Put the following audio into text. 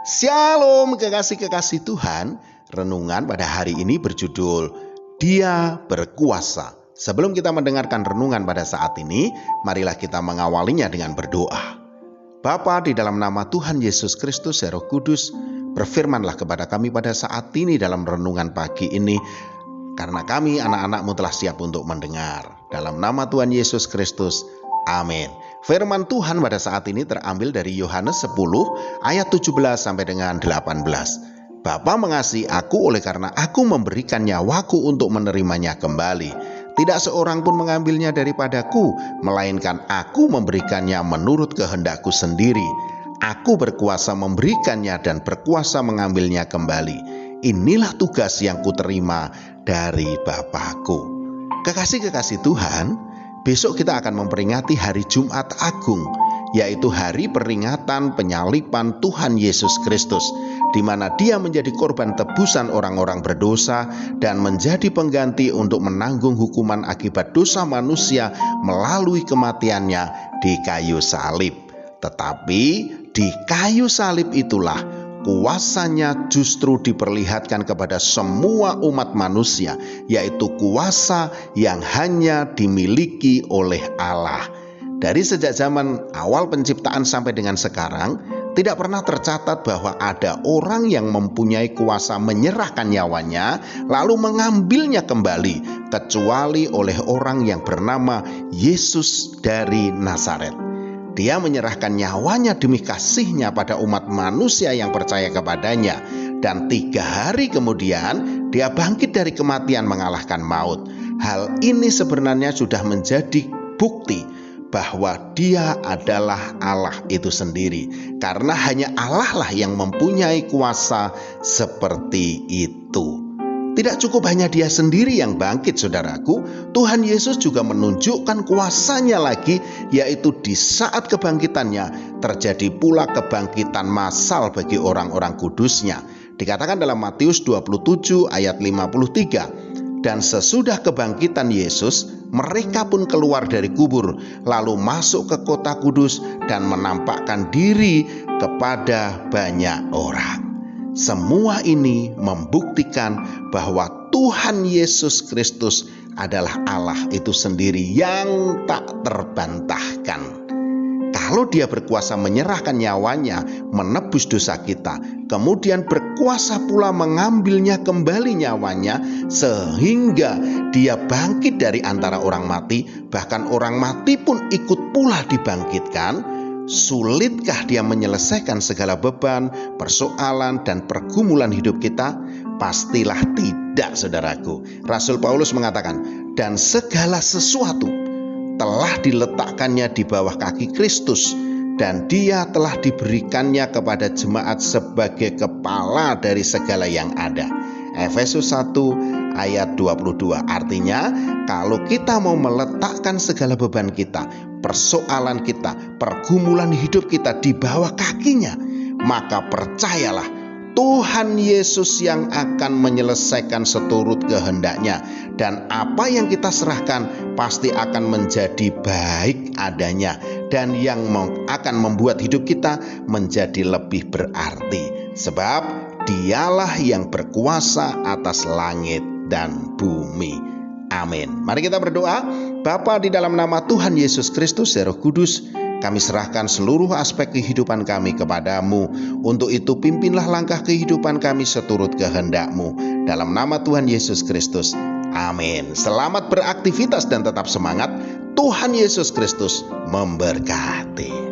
Shalom kekasih-kekasih Tuhan. Renungan pada hari ini berjudul Dia Berkuasa. Sebelum kita mendengarkan renungan pada saat ini, marilah kita mengawalinya dengan berdoa. Bapa, di dalam nama Tuhan Yesus Kristus, ya Roh Kudus, berfirmanlah kepada kami pada saat ini dalam renungan pagi ini, karena kami anak-anak-Mu telah siap untuk mendengar. Dalam nama Tuhan Yesus Kristus, amin. Firman Tuhan pada saat ini terambil dari Yohanes 10 ayat 17 sampai dengan 18. Bapa mengasihi aku oleh karena aku memberikan nyawaku untuk menerimanya kembali. Tidak seorang pun mengambilnya daripadaku, melainkan aku memberikannya menurut kehendakku sendiri. Aku berkuasa memberikannya dan berkuasa mengambilnya kembali. Inilah tugas yang kuterima dari Bapakku. Kekasih-kekasih Tuhan, besok kita akan memperingati hari Jumat Agung, yaitu hari peringatan penyaliban Tuhan Yesus Kristus, di mana Dia menjadi korban tebusan orang-orang berdosa dan menjadi pengganti untuk menanggung hukuman akibat dosa manusia melalui kematiannya di kayu salib. Tetapi di kayu salib itulah kuasanya justru diperlihatkan kepada semua umat manusia, yaitu kuasa yang hanya dimiliki oleh Allah. Dari sejak zaman awal penciptaan sampai dengan sekarang, tidak pernah tercatat bahwa ada orang yang mempunyai kuasa menyerahkan nyawanya lalu mengambilnya kembali, kecuali oleh orang yang bernama Yesus dari Nazaret. Dia menyerahkan nyawanya demi kasihnya pada umat manusia yang percaya kepadanya. Dan 3 hari kemudian dia bangkit dari kematian mengalahkan maut. Hal ini sebenarnya sudah menjadi bukti bahwa Dia adalah Allah itu sendiri. Karena hanya Allah lah yang mempunyai kuasa seperti itu. Tidak cukup hanya Dia sendiri yang bangkit, saudaraku. Tuhan Yesus juga menunjukkan kuasanya lagi, yaitu di saat kebangkitannya terjadi pula kebangkitan massal bagi orang-orang kudusnya. Dikatakan dalam Matius 27 ayat 53, dan sesudah kebangkitan Yesus, mereka pun keluar dari kubur, lalu masuk ke kota kudus dan menampakkan diri kepada banyak orang. Semua ini membuktikan bahwa Tuhan Yesus Kristus adalah Allah itu sendiri yang tak terbantahkan. Kalau Dia berkuasa menyerahkan nyawanya, menebus dosa kita, kemudian berkuasa pula mengambilnya kembali nyawanya, sehingga Dia bangkit dari antara orang mati, bahkan orang mati pun ikut pula dibangkitkan. Sulitkah Dia menyelesaikan segala beban, persoalan, dan pergumulan hidup kita? Pastilah tidak, saudaraku. Rasul Paulus mengatakan, dan segala sesuatu telah diletakkannya di bawah kaki Kristus, dan Dia telah diberikannya kepada jemaat sebagai kepala dari segala yang ada. Efesus 1 ayat 22. Artinya, kalau kita mau meletakkan segala beban kita, persoalan kita, pergumulan hidup kita di bawah kakinya, maka percayalah, Tuhan Yesus yang akan menyelesaikan seturut kehendaknya. Dan apa yang kita serahkan pasti akan menjadi baik adanya, dan yang akan membuat hidup kita menjadi lebih berarti. Sebab Dialah yang berkuasa atas langit dan bumi. Amin. Mari kita berdoa. Bapa, di dalam nama Tuhan Yesus Kristus, ya Roh Kudus, kami serahkan seluruh aspek kehidupan kami kepadamu. Untuk itu pimpinlah langkah kehidupan kami seturut kehendak-Mu. Dalam nama Tuhan Yesus Kristus. Amin. Selamat beraktivitas dan tetap semangat. Tuhan Yesus Kristus memberkati.